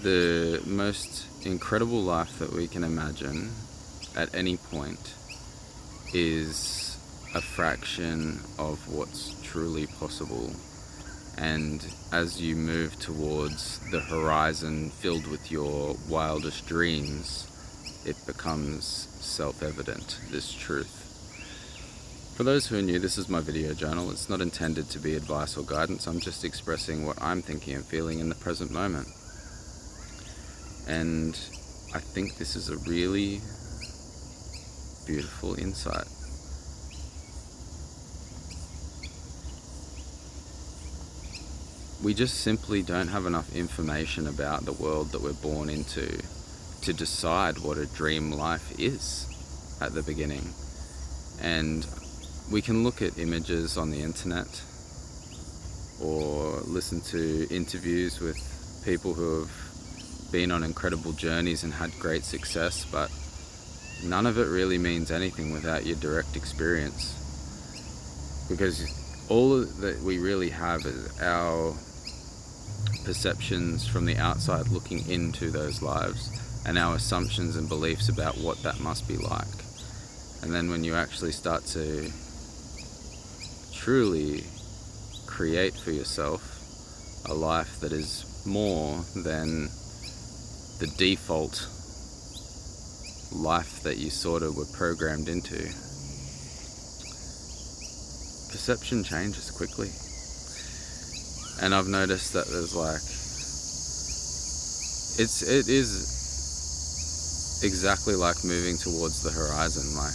The most incredible life that we can imagine at any point is a fraction of what's truly possible. And as you move towards the horizon filled with your wildest dreams, it becomes self-evident, this truth. For those who are new, this is my video journal. It's not intended to be advice or guidance. I'm just expressing what I'm thinking and feeling in the present moment. And I think this is a really beautiful insight. We just simply don't have enough information about the world that we're born into to decide what a dream life is at the beginning. And we can look at images on the internet or listen to interviews with people who have been on incredible journeys and had great success, but none of it really means anything without your direct experience, because all that we really have is our perceptions from the outside looking into those lives and our assumptions and beliefs about what that must be like. And then when you actually start to truly create for yourself a life that is more than the default life that you sort of were programmed into, perception changes quickly. And I've noticed that there's it is exactly like moving towards the horizon. Like,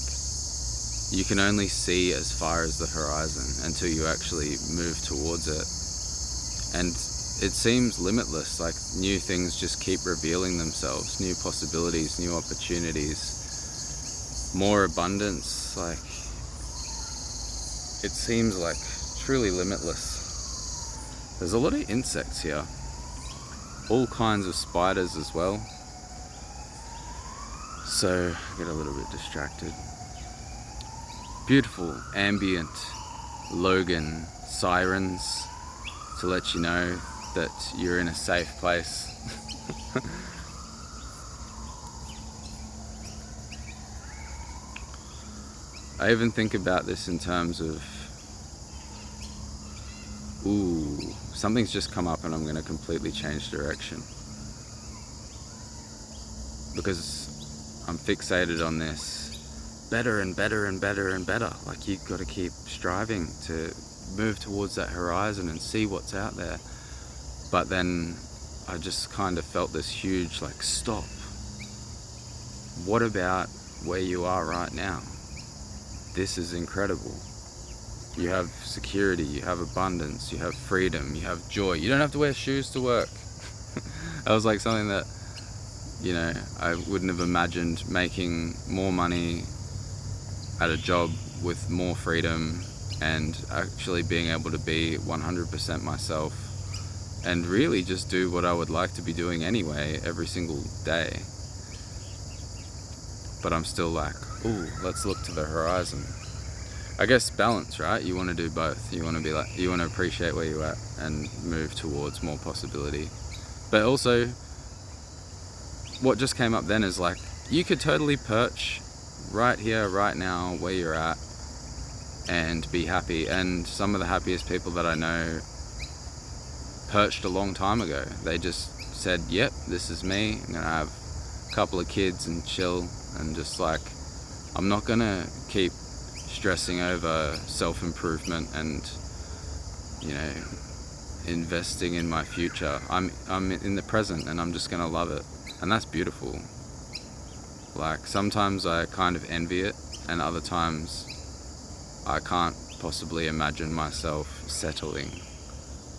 you can only see as far as the horizon until you actually move towards it. And it seems limitless, like new things just keep revealing themselves, new possibilities, new opportunities, more abundance. Like, it seems like truly limitless. There's a lot of insects here, all kinds of spiders as well. So I get a little bit distracted. Beautiful ambient Logan sirens to let you know that you're in a safe place. I even think about this in terms of, something's just come up and I'm going to completely change direction, because I'm fixated on this better and better and better and better. Like, you've got to keep striving to move towards that horizon and see what's out there. But then I just kind of felt this huge, stop. What about where you are right now? This is incredible. You have security, you have abundance, you have freedom, you have joy. You don't have to wear shoes to work. That was something that, I wouldn't have imagined, making more money at a job with more freedom and actually being able to be 100% myself and really just do what I would like to be doing anyway every single day. But I'm still let's look to the horizon. I guess balance, right? You want to do both. You want to you want to appreciate where you're at and move towards more possibility. But also, what just came up then is you could totally perch right here, right now, where you're at, and be happy. And some of the happiest people that I know perched a long time ago. They just said, yep, this is me. I'm gonna have a couple of kids and chill, and just I'm not gonna keep stressing over self-improvement and investing in my future. I'm in the present and I'm just gonna love it. And that's beautiful. Sometimes I kind of envy it, and other times I can't possibly imagine myself settling.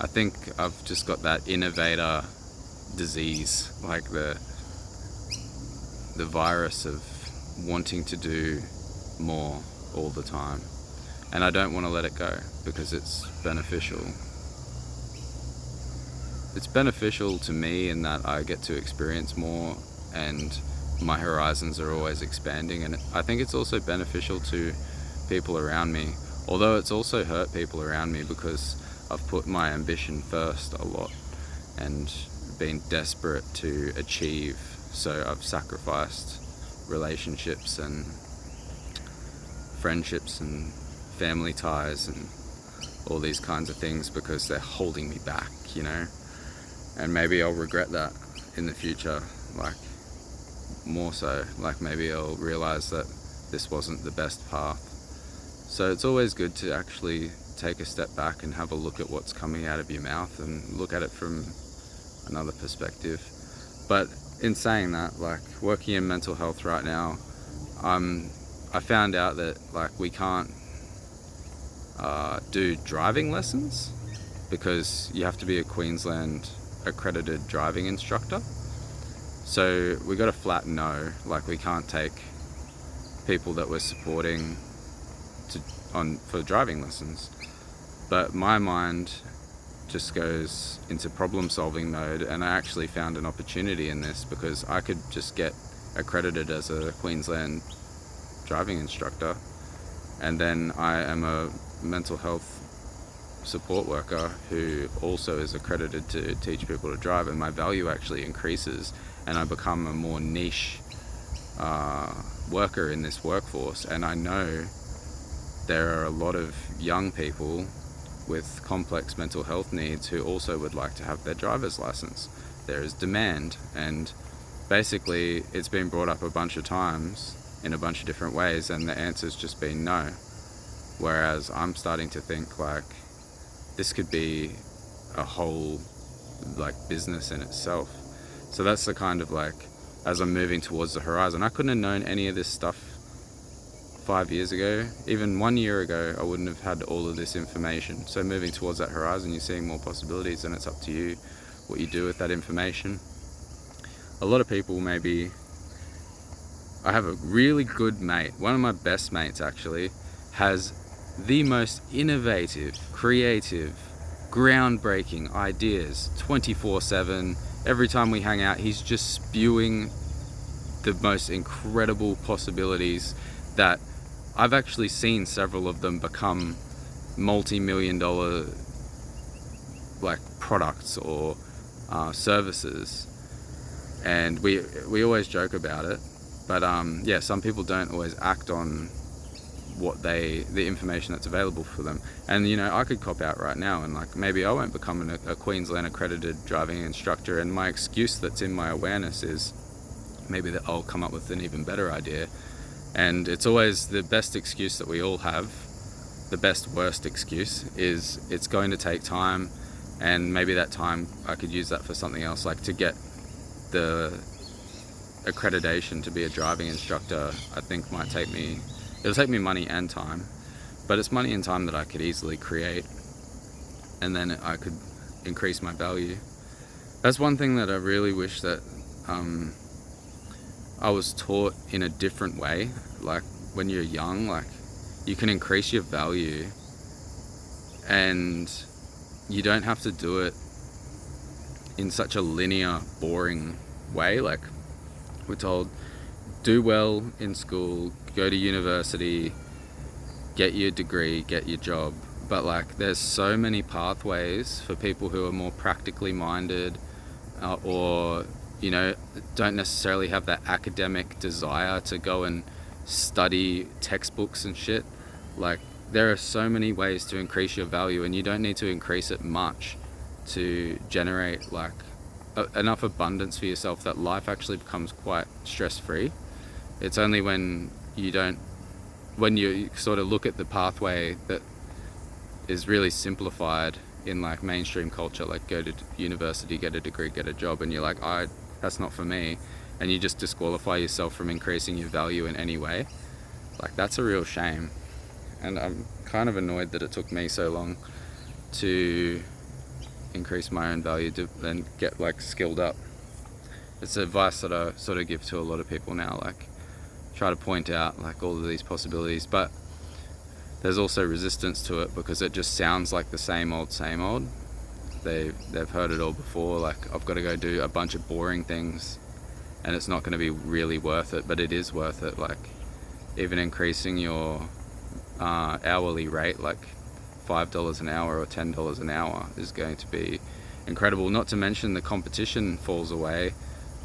I think I've just got that innovator disease, the virus of wanting to do more all the time. And I don't want to let it go, because it's beneficial. It's beneficial to me in that I get to experience more and my horizons are always expanding. And I think it's also beneficial to people around me, although it's also hurt people around me because I've put my ambition first a lot and been desperate to achieve. So I've sacrificed relationships and friendships and family ties and all these kinds of things because they're holding me back, you know. And maybe I'll regret that in the future, like more so. Like maybe I'll realize that this wasn't the best path. So it's always good to actually take a step back and have a look at what's coming out of your mouth and look at it from another perspective. But in saying that, like working in mental health right now, I found out that like we can't do driving lessons because you have to be a Queensland accredited driving instructor. So we got a flat no, like we can't take people that we're supporting for driving lessons. But my mind just goes into problem solving mode, and I actually found an opportunity in this because I could just get accredited as a Queensland driving instructor, and then I am a mental health support worker who also is accredited to teach people to drive, and my value actually increases and I become a more niche worker in this workforce. And I know there are a lot of young people with complex mental health needs who also would like to have their driver's license. There is demand, and basically it's been brought up a bunch of times in a bunch of different ways, and the answer's just been no. Whereas I'm starting to think like this could be a whole like business in itself. So that's the kind of like, as I'm moving towards the horizon, I couldn't have known any of this stuff 5 years ago. Even 1 year ago, I wouldn't have had all of this information. So moving towards that horizon, you're seeing more possibilities, and it's up to you what you do with that information. A lot of people maybe, I have a really good mate, one of my best mates actually, has the most innovative, creative, groundbreaking ideas 24/7. Every time we hang out, he's just spewing the most incredible possibilities that I've actually seen several of them become multi-million dollar like products or services. And we always joke about it, but yeah, some people don't always act on the information that's available for them. And you know, I could cop out right now and like maybe I won't become a Queensland accredited driving instructor, and my excuse that's in my awareness is maybe that I'll come up with an even better idea. And it's always the best excuse that we all have. The best worst excuse is it's going to take time, and maybe that time I could use that for something else, like to get the accreditation to be a driving instructor. I think it'll take me money and time, but it's money and time that I could easily create, and then I could increase my value. That's one thing that I really wish that I was taught in a different way. Like when you're young, like you can increase your value and you don't have to do it in such a linear, boring way. Like we're told, do well in school, go to university, get your degree, get your job. But like there's so many pathways for people who are more practically minded or you know, don't necessarily have that academic desire to go and study textbooks and shit. Like there are so many ways to increase your value, and you don't need to increase it much to generate like enough abundance for yourself that life actually becomes quite stress-free. It's only when you sort of look at the pathway that is really simplified in like mainstream culture, like go to university, get a degree, get a job, and you're like, that's not for me, and you just disqualify yourself from increasing your value in any way. Like that's a real shame, and I'm kind of annoyed that it took me so long to increase my own value and get like skilled up. It's advice that I sort of give to a lot of people now, like try to point out like all of these possibilities, but there's also resistance to it because it just sounds like the same old. They've heard it all before. Like I've got to go do a bunch of boring things and it's not going to be really worth it, but it is worth it. Like even increasing your hourly rate, like $5 an hour or $10 an hour, is going to be incredible. Not to mention the competition falls away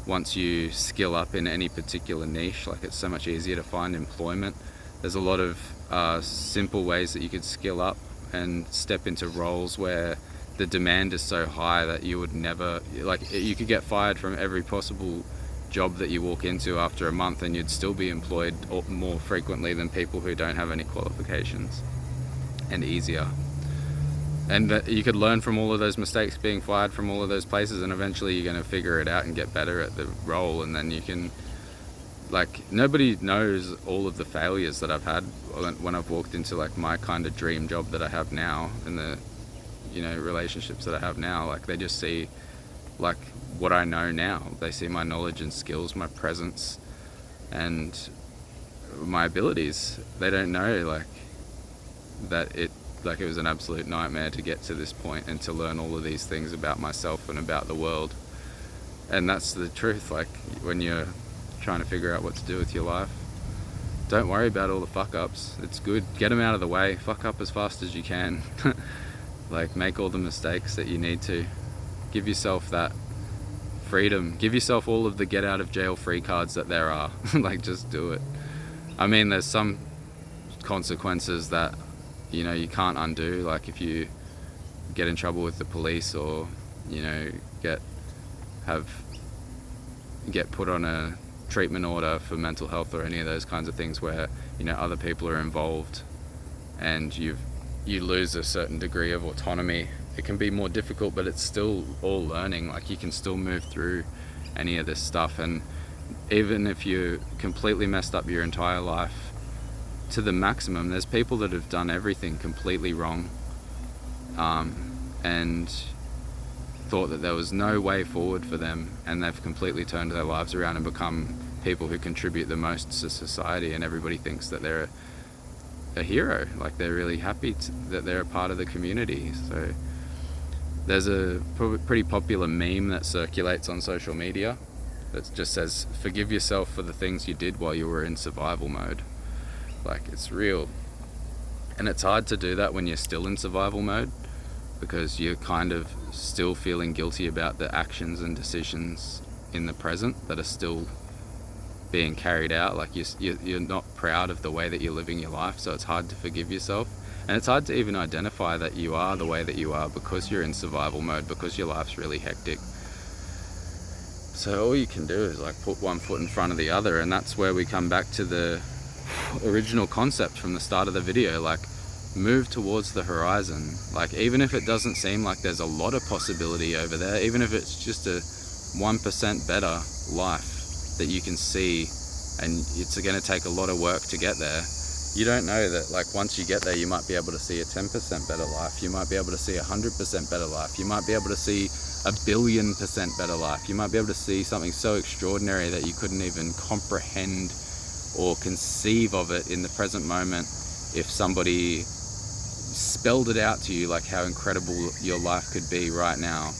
once you skill up in any particular niche. Like, it's so much easier to find employment. There's a lot of simple ways that you could skill up and step into roles where the demand is so high that you would never, like, you could get fired from every possible job that you walk into after a month, and you'd still be employed more frequently than people who don't have any qualifications, and easier. And that you could learn from all of those mistakes, being fired from all of those places, and eventually you're going to figure it out and get better at the role. And then you can, like, nobody knows all of the failures that I've had when I've walked into, like, my kind of dream job that I have now, and the, you know, relationships that I have now. Like, they just see, like, what I know now. They see my knowledge and skills, my presence, and my abilities. They don't know, like, that it was an absolute nightmare to get to this point and to learn all of these things about myself and about the world. And that's the truth. Like, when you're trying to figure out what to do with your life, don't worry about all the fuck ups. It's good, get them out of the way. Fuck up as fast as you can. Like, make all the mistakes that you need to. Give yourself that freedom. Give yourself all of the get out of jail free cards that there are. Like, just do it. I mean, there's some consequences that, you know, you can't undo. Like, if you get in trouble with the police, or, you know, get put on a treatment order for mental health, or any of those kinds of things where, you know, other people are involved, and you lose a certain degree of autonomy, it can be more difficult, but it's still all learning. Like, you can still move through any of this stuff. And even if you completely messed up your entire life to the maximum, there's people that have done everything completely wrong, and thought that there was no way forward for them, and they've completely turned their lives around and become people who contribute the most to society, and everybody thinks that they're a hero. Like, they're really happy that they're a part of the community. So there's a pretty popular meme that circulates on social media that just says, forgive yourself for the things you did while you were in survival mode. Like, it's real. And it's hard to do that when you're still in survival mode, because you're kind of still feeling guilty about the actions and decisions in the present that are still being carried out. Like, you're not proud of the way that you're living your life, so it's hard to forgive yourself. And it's hard to even identify that you are the way that you are because you're in survival mode, because your life's really hectic. So all you can do is, like, put one foot in front of the other, and that's where we come back to the original concept from the start of the video. Like, move towards the horizon. Like, even if it doesn't seem like there's a lot of possibility over there, even if it's just a 1% better life that you can see, and it's going to take a lot of work to get there, you don't know that, like, once you get there, you might be able to see a 10% better life. You might be able to see 100% better life. You might be able to see 1,000,000,000% better life. You might be able to see something so extraordinary that you couldn't even comprehend or conceive of it in the present moment if somebody spelled it out to you, like how incredible your life could be right now.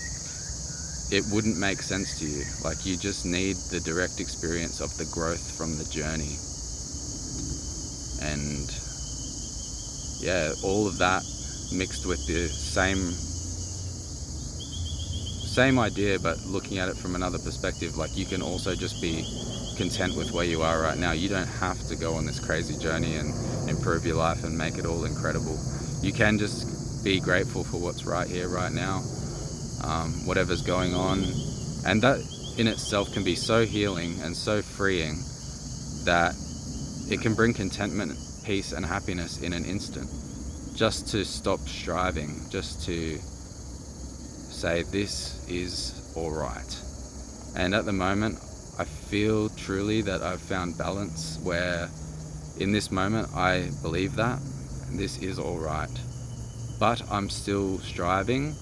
It wouldn't make sense to you. Like, you just need the direct experience of the growth from the journey. And yeah, all of that mixed with the same idea, but looking at it from another perspective. Like, you can also just be content with where you are right now. You don't have to go on this crazy journey and improve your life and make it all incredible. You can just be grateful for what's right here, right now, whatever's going on. And that in itself can be so healing and so freeing that it can bring contentment, peace, and happiness in an instant. Just to stop striving, just to say, this is all right. And at the moment, I feel truly that I've found balance where in this moment I believe that this is all right. But I'm still striving,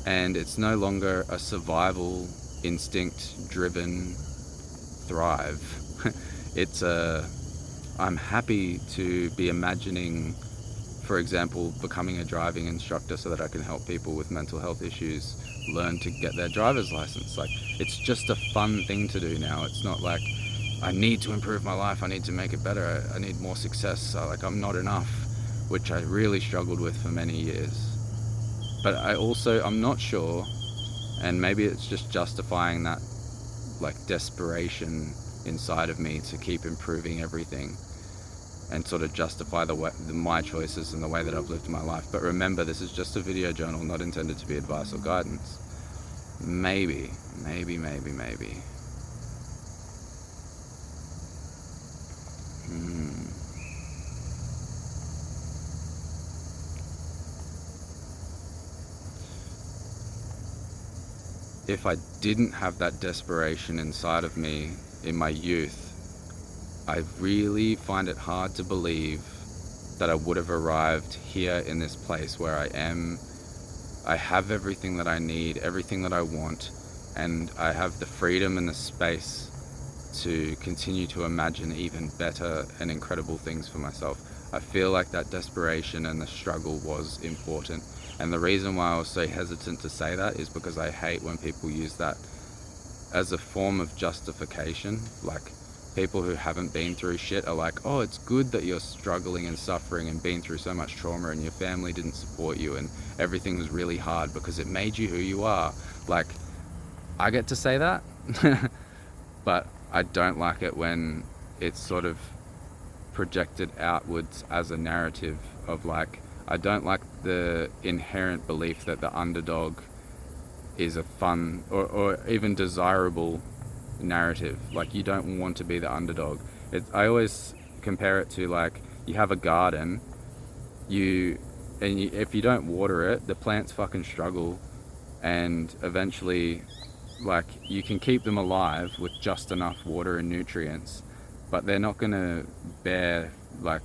and it's no longer a survival instinct driven thrive. It's I'm happy to be imagining, for example, becoming a driving instructor so that I can help people with mental health issues learn to get their driver's license. Like, it's just a fun thing to do now. It's not like I need to improve my life, I need to make it better, I need more success, like I'm not enough, which I really struggled with for many years. But I'm not sure And maybe it's just justifying that like desperation inside of me to keep improving everything and sort of justify my choices and the way that I've lived my life. But remember, this is just a video journal, not intended to be advice or guidance. Maybe. If I didn't have that desperation inside of me in my youth, I really find it hard to believe that I would have arrived here in this place where I am. I have everything that I need, everything that I want, and I have the freedom and the space to continue to imagine even better and incredible things for myself. I feel like that desperation and the struggle was important. And the reason why I was so hesitant to say that is because I hate when people use that as a form of justification. Like, people who haven't been through shit are like, oh, it's good that you're struggling and suffering and been through so much trauma and your family didn't support you and everything was really hard because it made you who you are. Like, I get to say that, but I don't like it when it's sort of projected outwards as a narrative of like, I don't like the inherent belief that the underdog is a fun or even desirable narrative. Like, you don't want to be the underdog. I always compare it to like, you have a garden, if you don't water it, the plants fucking struggle, and eventually, like, you can keep them alive with just enough water and nutrients, but they're not gonna bear like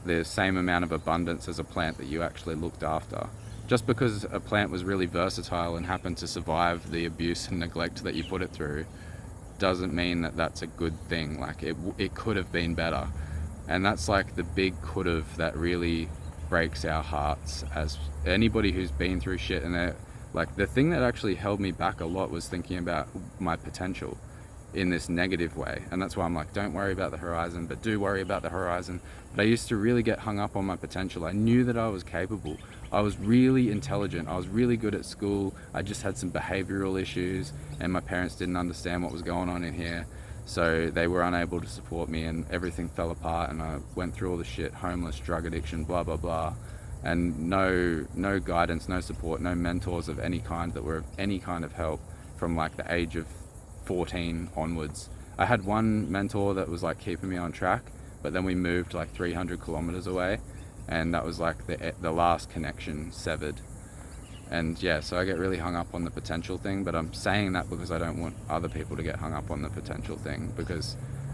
the same amount of abundance as a plant that you actually looked after. Just because a plant was really versatile and happened to survive the abuse and neglect that you put it through doesn't mean that that's a good thing. Like, it could have been better. And that's like the big could have that really breaks our hearts as anybody who's been through shit. And like, the thing that actually held me back a lot was thinking about my potential in this negative way. And that's why I'm like, don't worry about the horizon, but do worry about the horizon. But I used to really get hung up on my potential. I knew that I was capable. I was really intelligent. I was really good at school. I just had some behavioral issues and my parents didn't understand what was going on in here. So they were unable to support me and everything fell apart and I went through all the shit, homeless, drug addiction, blah, blah, blah. And no guidance, no support, no mentors of any kind that were of any kind of help from like the age of 14 onwards. I had one mentor that was like keeping me on track, but then we moved like 300 kilometers away and that was like the last connection severed. And yeah, so I get really hung up on the potential thing, but I'm saying that because I don't want other people to get hung up on the potential thing,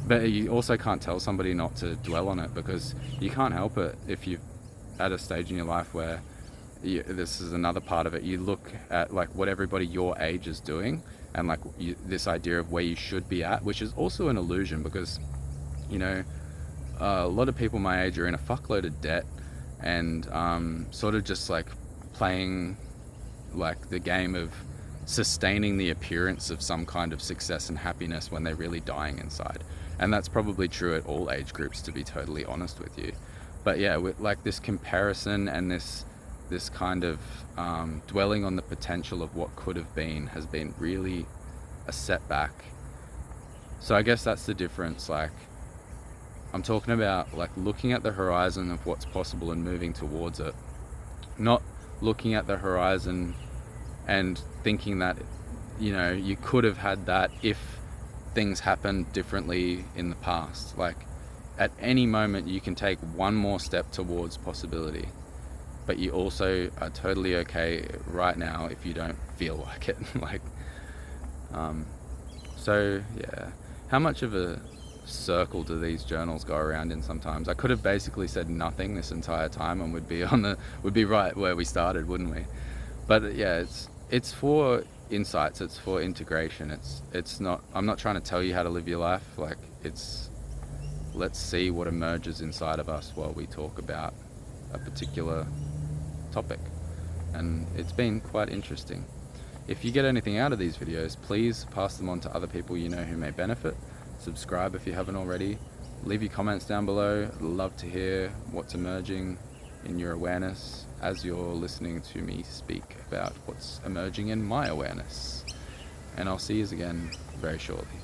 but you also can't tell somebody not to dwell on it because you can't help it if you're at a stage in your life where this is another part of it. You look at like what everybody your age is doing and like this idea of where you should be at, which is also an illusion because, you know, a lot of people my age are in a fuckload of debt and sort of just like playing like the game of sustaining the appearance of some kind of success and happiness when they're really dying inside. And that's probably true at all age groups, to be totally honest with you. But yeah, with like this comparison and this kind of dwelling on the potential of what could have been has been really a setback. So I guess that's the difference. Like, I'm talking about like looking at the horizon of what's possible and moving towards it, not looking at the horizon and thinking that, you know, you could have had that if things happened differently in the past. Like, at any moment you can take one more step towards possibility, but you also are totally okay right now if you don't feel like it. Like, so yeah, how much of a circle do these journals go around in sometimes? I could have basically said nothing this entire time and we'd be right where we started, wouldn't we? But yeah, it's for insights, it's for integration. It's not, I'm not trying to tell you how to live your life. Like, let's see what emerges inside of us while we talk about a particular topic. And it's been quite interesting. If you get anything out of these videos, please pass them on to other people you know who may benefit. Subscribe if you haven't already. Leave your comments down below. I'd love to hear what's emerging. in your awareness as you're listening to me speak about what's emerging in my awareness. And I'll see you again very shortly.